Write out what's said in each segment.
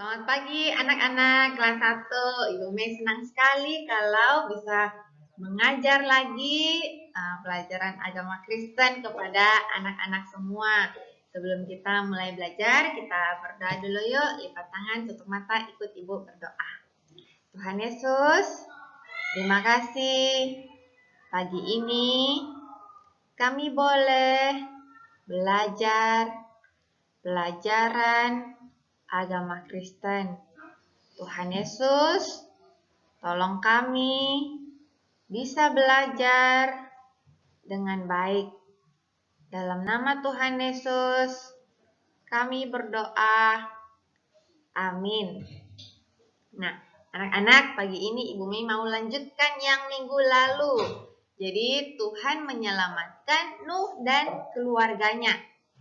Selamat pagi anak-anak kelas 1. Ibu Mei senang sekali kalau bisa mengajar lagi pelajaran agama Kristen kepada anak-anak semua. Sebelum kita mulai belajar, kita berdoa dulu yuk. Lipat tangan, tutup mata, ikut Ibu berdoa. Tuhan Yesus, terima kasih. Pagi ini kami boleh belajar pelajaran agama Kristen. Tuhan Yesus, tolong kami bisa belajar dengan baik. Dalam nama Tuhan Yesus, kami berdoa. Amin. Nah, anak-anak, pagi ini Ibu Mei mau lanjutkan yang minggu lalu. Jadi, Tuhan menyelamatkan Nuh dan keluarganya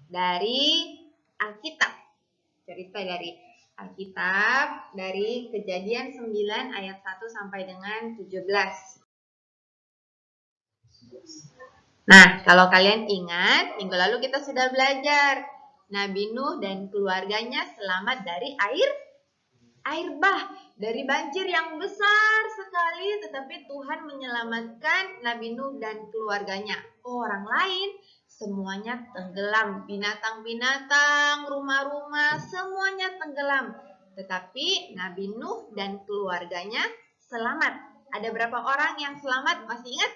dari Alkitab. Cerita dari Alkitab dari Kejadian 9 ayat 1 sampai dengan 17. Nah, kalau kalian ingat, minggu lalu kita sudah belajar Nabi Nuh dan keluarganya selamat dari air bah, dari banjir yang besar sekali, tetapi Tuhan menyelamatkan Nabi Nuh dan keluarganya. Orang lain semuanya tenggelam, binatang-binatang, rumah-rumah, semuanya tenggelam. Tetapi Nabi Nuh dan keluarganya selamat. Ada berapa orang yang selamat? Masih ingat?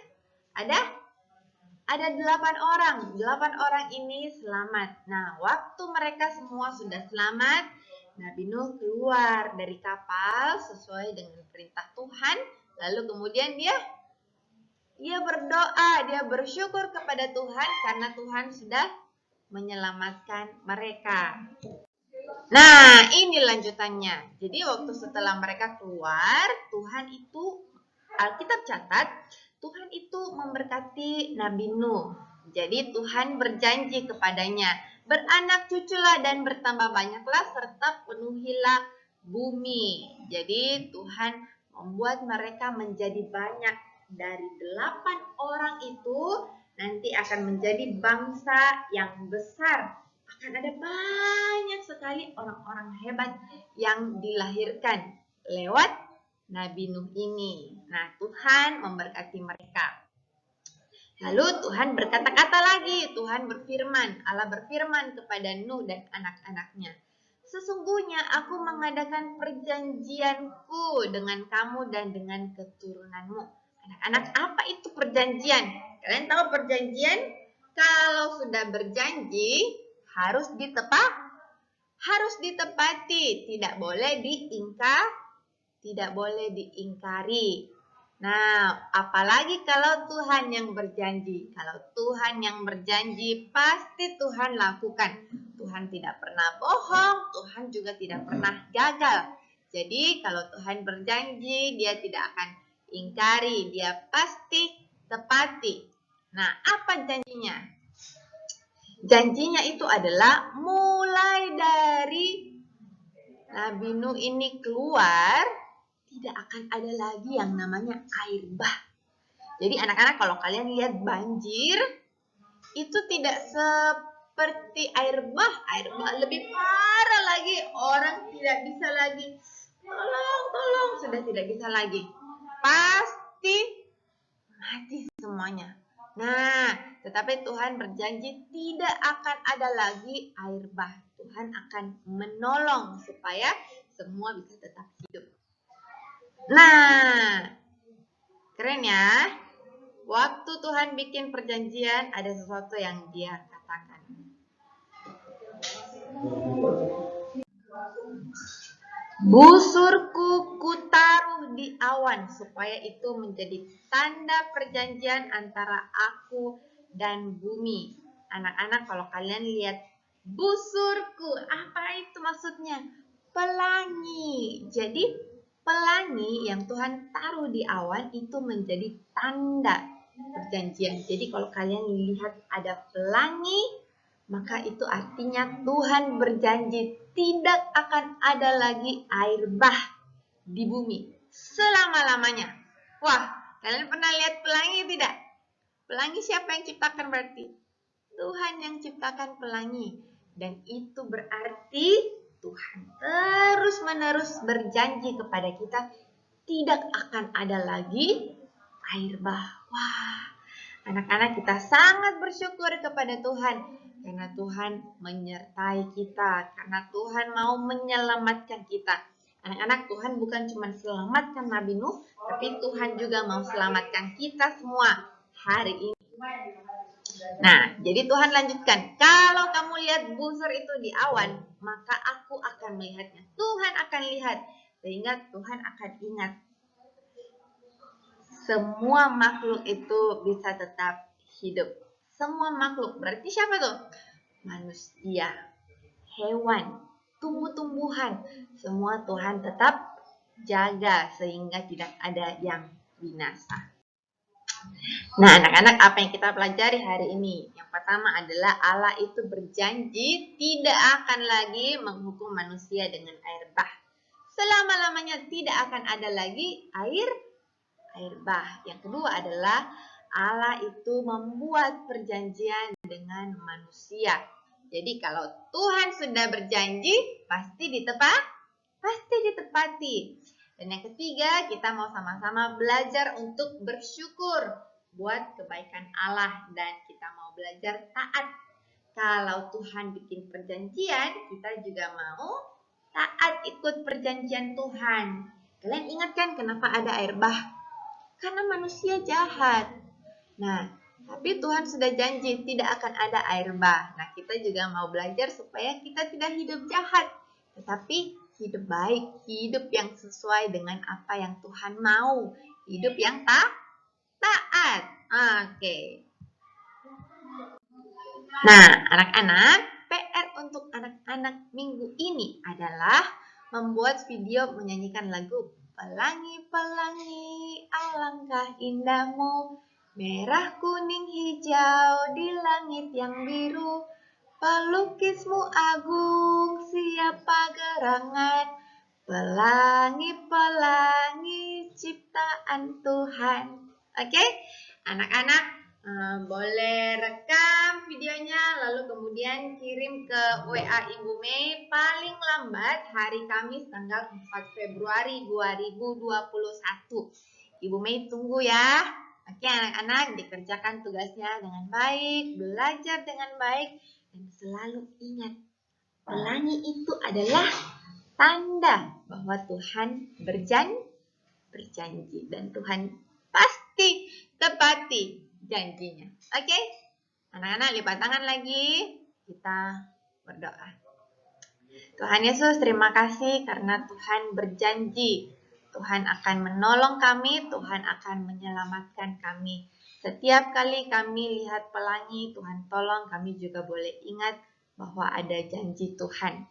Ada 8 orang. 8 orang ini selamat. Nah, waktu mereka semua sudah selamat, Nabi Nuh keluar dari kapal sesuai dengan perintah Tuhan. Lalu kemudian dia berdoa, dia bersyukur kepada Tuhan karena Tuhan sudah menyelamatkan mereka. Nah, ini lanjutannya. Jadi waktu setelah mereka keluar, Tuhan itu, Alkitab catat, Tuhan itu memberkati Nabi Nuh. Jadi Tuhan berjanji kepadanya, beranak cuculah dan bertambah banyaklah serta penuhilah bumi. Jadi Tuhan membuat mereka menjadi banyak. Dari 8 orang itu nanti akan menjadi bangsa yang besar. Akan ada banyak sekali orang-orang hebat yang dilahirkan lewat Nabi Nuh ini. Nah, Tuhan memberkati mereka. Lalu Tuhan berkata-kata lagi, Tuhan berfirman, Allah berfirman kepada Nuh dan anak-anaknya. Sesungguhnya aku mengadakan perjanjianku dengan kamu dan dengan keturunanmu. Anak-anak, apa itu perjanjian? Kalian tahu perjanjian? Kalau sudah berjanji, harus ditepati, tidak boleh diingkari. Nah, apalagi kalau Tuhan yang berjanji. Kalau Tuhan yang berjanji, pasti Tuhan lakukan. Tuhan tidak pernah bohong, Tuhan juga tidak pernah gagal. Jadi, kalau Tuhan berjanji, dia tidak akan ingkari, dia pasti tepati. Nah, apa janjinya? Janjinya itu adalah mulai dari Nabi Nuh ini keluar, tidak akan ada lagi yang namanya air bah. Jadi anak-anak, kalau kalian lihat banjir, itu tidak seperti air bah. Air bah lebih parah lagi. Orang tidak bisa lagi, tolong, sudah tidak bisa lagi. Pasti mati semuanya. Nah, tetapi Tuhan berjanji tidak akan ada lagi air bah. Tuhan akan menolong supaya semua bisa tetap hidup. Nah, keren ya. Waktu Tuhan bikin perjanjian, ada sesuatu yang dia katakan. Busurku kutaruh di awan, supaya itu menjadi tanda perjanjian antara aku dan bumi. Anak-anak, kalau kalian lihat busurku, apa itu maksudnya? Pelangi. Jadi pelangi yang Tuhan taruh di awan itu menjadi tanda perjanjian. Jadi kalau kalian lihat ada pelangi, maka itu artinya Tuhan berjanji tidak akan ada lagi air bah di bumi selama-lamanya. Wah, kalian pernah lihat pelangi tidak? Pelangi siapa yang ciptakan berarti? Tuhan yang ciptakan pelangi. Dan itu berarti Tuhan terus-menerus berjanji kepada kita, tidak akan ada lagi air bah. Wah, anak-anak, kita sangat bersyukur kepada Tuhan karena Tuhan menyertai kita, karena Tuhan mau menyelamatkan kita. Anak-anak, Tuhan bukan cuma selamatkan Nabi Nuh, tapi Tuhan juga mau selamatkan kita semua hari ini. Nah, jadi Tuhan lanjutkan, kalau kamu lihat busur itu di awan, maka aku akan melihatnya. Tuhan akan lihat, sehingga Tuhan akan ingat. Semua makhluk itu bisa tetap hidup. Semua makhluk, berarti siapa tuh? Manusia, hewan, tumbuh-tumbuhan, semua Tuhan tetap jaga sehingga tidak ada yang binasa. Nah, anak-anak, apa yang kita pelajari hari ini? Yang pertama adalah Allah itu berjanji tidak akan lagi menghukum manusia dengan air bah. Selama-lamanya tidak akan ada lagi air bah. Yang kedua adalah Allah itu membuat perjanjian dengan manusia. Jadi kalau Tuhan sudah berjanji, pasti ditepati. Dan yang ketiga, kita mau sama-sama belajar untuk bersyukur buat kebaikan Allah, dan kita mau belajar taat. Kalau Tuhan bikin perjanjian, kita juga mau taat ikut perjanjian Tuhan. Kalian ingat kan kenapa ada air bah? Karena manusia jahat. Nah, tapi Tuhan sudah janji tidak akan ada air bah. Nah, kita juga mau belajar supaya kita tidak hidup jahat, tetapi hidup baik, hidup yang sesuai dengan apa yang Tuhan mau, hidup yang taat. Oke. Nah, anak-anak, PR untuk anak-anak minggu ini adalah membuat video menyanyikan lagu Pelangi-pelangi, alangkah indahmu, merah, kuning, hijau di langit yang biru. Pelukismu agung, siapa gerangan, pelangi-pelangi ciptaan Tuhan. Oke, anak-anak, boleh rekam videonya lalu kemudian kirim ke WA Ibu Mei paling lambat hari Kamis tanggal 4 Februari 2021. Ibu Mei tunggu ya. Oke, anak-anak, dikerjakan tugasnya dengan baik, belajar dengan baik, dan selalu ingat, pelangi itu adalah tanda bahwa Tuhan berjanji dan Tuhan pasti tepati janjinya. Oke? Anak-anak, lipat tangan lagi. Kita berdoa. Tuhan Yesus, terima kasih karena Tuhan berjanji. Tuhan akan menolong kami, Tuhan akan menyelamatkan kami. Setiap kali kami lihat pelangi, Tuhan tolong kami juga boleh ingat bahwa ada janji Tuhan.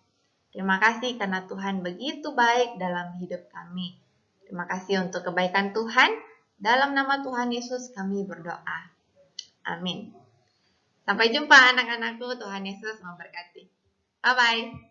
Terima kasih karena Tuhan begitu baik dalam hidup kami. Terima kasih untuk kebaikan Tuhan. Dalam nama Tuhan Yesus kami berdoa. Amin. Sampai jumpa anak-anakku. Tuhan Yesus memberkati. Bye-bye.